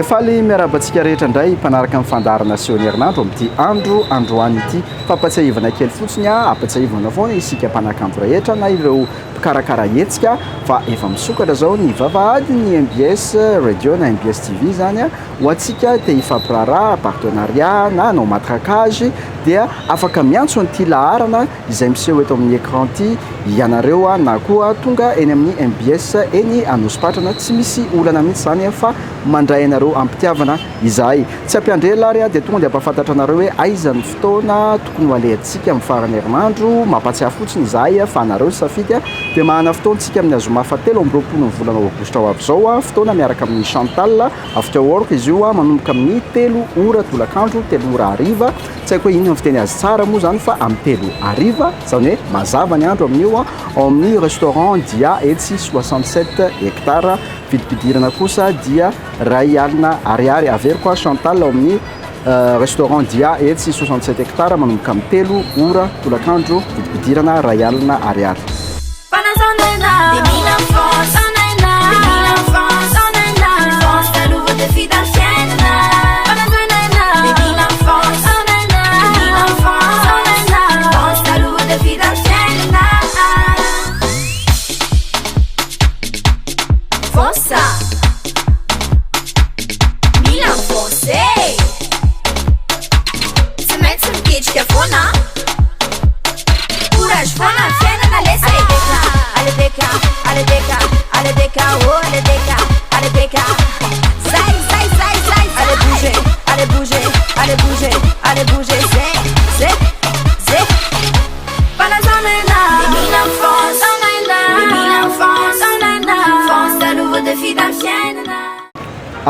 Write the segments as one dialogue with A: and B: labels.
A: dia faly miarabantsika rehetra indray mpanaraka amin'ny fandarana sionerinandro amin'ity androany ity fampatsiahivana kely fotsiny ampatsiahivana foana isika mpanakanto rehetra na ireo mpikarakara hetsika fa efa misokatra zao ny vavahady ny MBS radio na MBS TV zany ho antsika te hifampirara partenariat na anao matraquage dia afaka miantso an'ity laharana izay miseho eto amin'ny écran ity ianareo na koa tonga eny amin'ny MBS eny Anosipatrana tsy misy olana mihitsy zany fa mandray anareo ampitiavana izahay tsy ampiandrela ary dia tonga dia ampafantatra anareo hoe aiza ny fotoana tokony ho alehantsika amin'ny farany herinandro mampatsiahy fotsiny izahay fa anareo safidy dia mahana fotoantsika amin'ny azoma fatelo amby roapolo ny volana aogositra ho avy zao fotoana miaraka amin'ny Chantal after work izy io manomboka amin'ny 3 ora tolakandro 3 ora hariva tsy haiko hoe inona fiteny azy tsara moa zany fa amin'ny 3 hariva zany hoe mazava ny andro amin'io ao amin'ny restaurant dia etsy 67 hectares vidipidirana kosa dia ray alina ariary averiko Chantal ao amin'ny restaurant dia etsy 67 hectares manomboka amin'ny 3 ora tolakandro vidipidirana ray alina ariary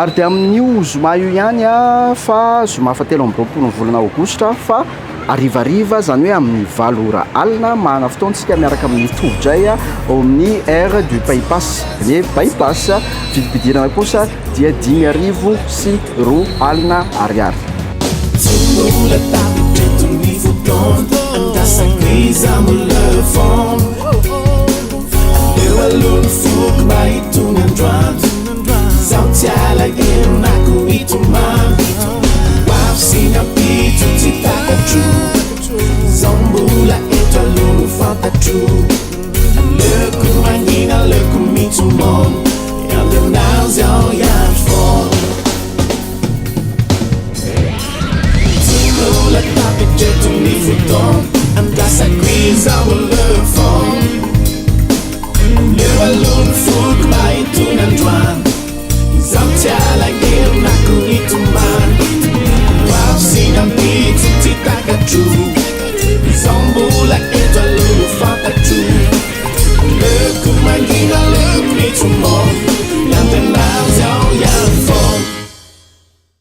A: ary dia amin'io zoma io ihany fa zoma fatelo amby roapolo ny volana aogositra fa arivariva zany hoe amin'ny 7 ora alina mahana fotoantsika miaraka amin'ny tovdray ao amin'ny aire du bypass ny bypass vidipidirana kosa dia 10 sy 2 alina ariary
B: Sautiala game na kuitu man Waf sina pitu titaka true Zombula eto lulu fanta true Leku manina leku mitu mon Yande nazi au yad fon Zimula tapi jetu ni futon Andasa quiza wala fon Lewa lulu fuk mai tunan dwan Sautiala game na kuitu man Waf sina pitu titaka true Zombula eto lulu fanta true Leku mangina leku mitu mon Yande nazi au yad fon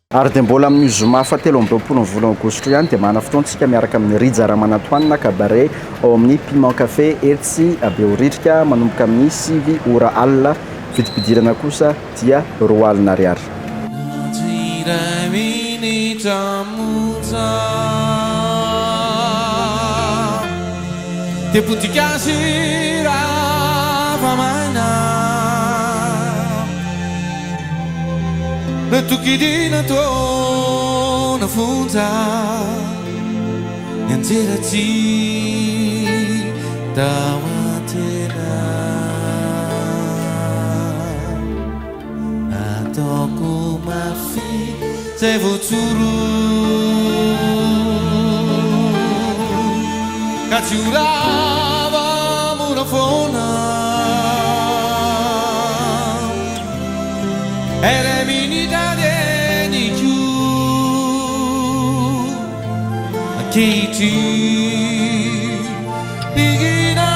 A: ary dia mbola amin'ny zoma fatelo amby roapolo ny volana aogositra ihany dia mahana fotoantsika miaraka amin'ny Rija Ramanatoanina cabaret ao amin'ny Piment Café etsy Beoritrika manomboka amin'ny 7 ora alina vidipidirana kosa dia 2 alina ariary
C: Natukidina to na funza Nyanzira ti dawatena Atoko mafi se voturu Kaciurava munafona Ere minita di giù Che ti digina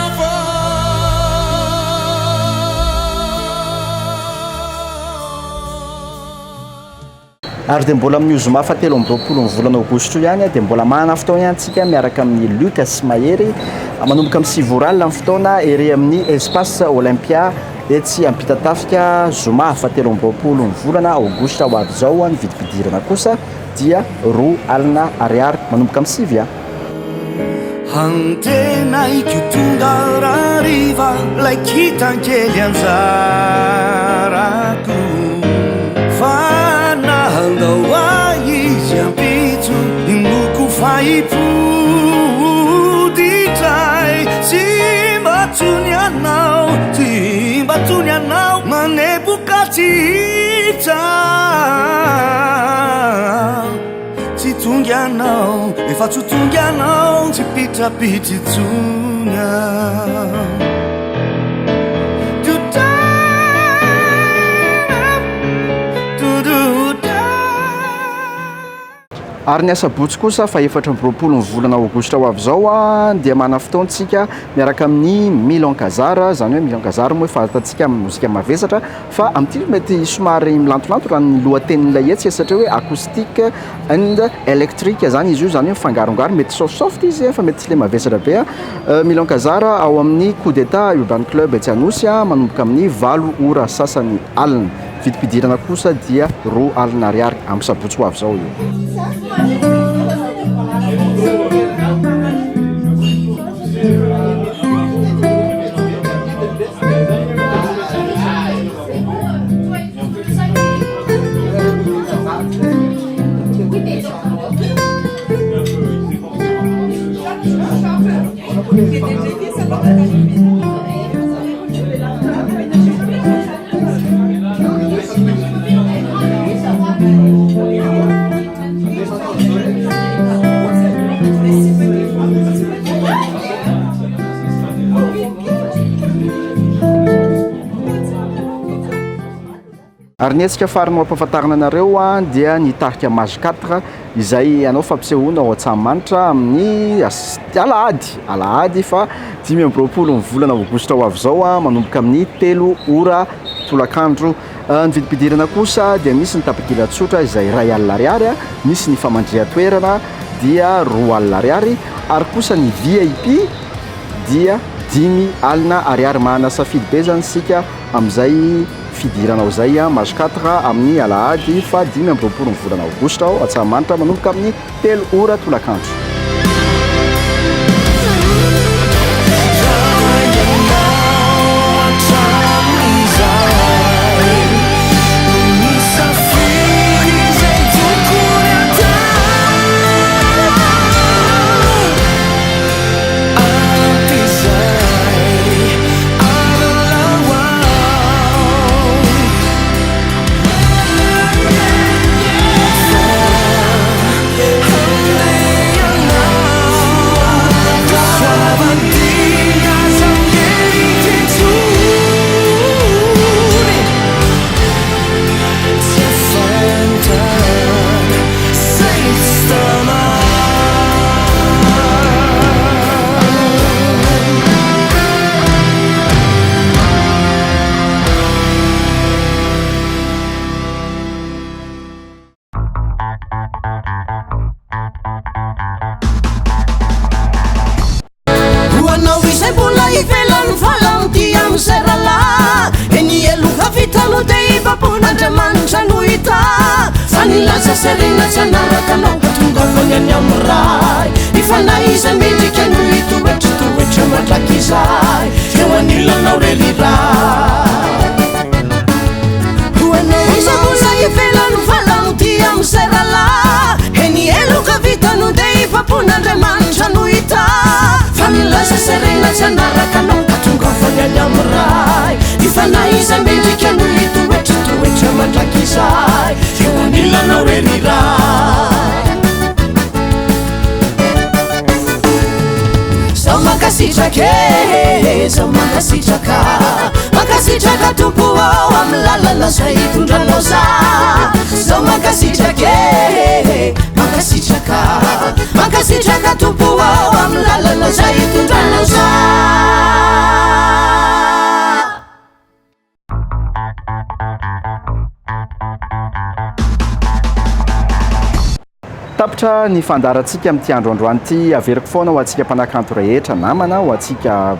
A: ary dia mbola amin'ny zoma fatelo amby roapolo ny volana aogositra ihany dia mbola mahana fotoana ihany tsika miaraka amin'ny Lucas Mahery manomboka amin'ny 7 ora alina ny fotoana ery amin'ny espace Olympia etsy ampitatafika zoma fatelo amby roapolo ny volana aogositra ho avy zao ny vidipidirana kosa dia 2 alina ariary manomboka amin'ny 7
B: Antena ikitunga rariva Laikita ngeli anzaraku Fana
D: maipoditray tsy mbatsony anao manepokatsitra tsy tonga anao efa tsy tonga anao tsy pitrapitry tsonya
A: ary ny asabotsy kosa fa 4 ny volana aogostra ho avy zao a dia mana fotoantsika miaraka amin'ny Milan Kazara zany hoe Milan Kazara moa fahatantsika amin'ny mozika mavesatra fa amin'ity mety somary milantolanto raha ny lohatenin'ilay hetsika satria hoe acoustique and électrique zany izy io zany hoe mifangarongaro mety soft izy fa mety tsy le mavesatra be a Milan Kazara ao amin'ny coup d'état urban club Tsianosy a manomboka amin'ny 8 ora sasany alina vidim-pidirana kosa dia 2 alina ariary amin'ny sabotsy ho avy zao io ary nietsika fariny mampahafantarana anareo a dia ny tarika mage 4 izay anao fampisehoana ao Antsahamanitra amin'ny alahady fa 20 ny volana aogostra ho avy zao a manomboka amin'ny 3 ora tolakandro ny vidim-pidirana kosa dia misy ny tapakila tsotra izay 2 alina ariary misy ny famandria-toerana dia 2 alina ariary ary kosa ny VIP dia 5 alina ariary mahana safidy be zany sika amin'izay fidiranao zay a mage 4 amin'ny alahady fa 5 ny volana aogostra ao Antsahamanitra manomboka amin'ny 3 ora tolakandro
E: Serena sanaraka nao tonga vognany amray ifanaiza mendrika no itoetra matraky izay eo anilanao reriray hoanaoizamoza ivelano valano ty amy serala eny eloka vitano de ipapon'Andriamanitra no ita fa milaza serena sanaraka nao tonga vognany amray ifanaiza mendrika no itoetra matraky izay eo anilanao reriray zao makasitraka tompo ao amy lalana zay itondranao za zao makasitraka tompo ao amy lalana zay itondranao za
A: tapitra ny fandarantsika amin'ity androandroany ity averiko foana ho antsika mpanakanto rehetra namana ho antsika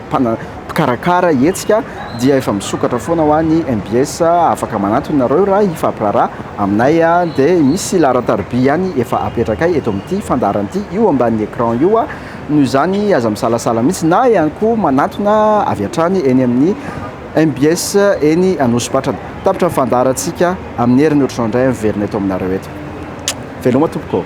A: mpikarakara etsika dia efa misokatra foana ho any MBS afaka manatony nareo raha ifampiraharaha aminay dia misy laratarby ihany efa apetraka eto amin'ity fandaran'ity io ambanin'ny écran io noho izany aza misalasala mihitsy na ihany koa manatona avy hatrany eny amin'ny MBS eny Anosy-Patrana tapitra ny fandarantsika amin'ny herin'ny ohatr'izao indray miverina eto aminareo eto veloma tompoko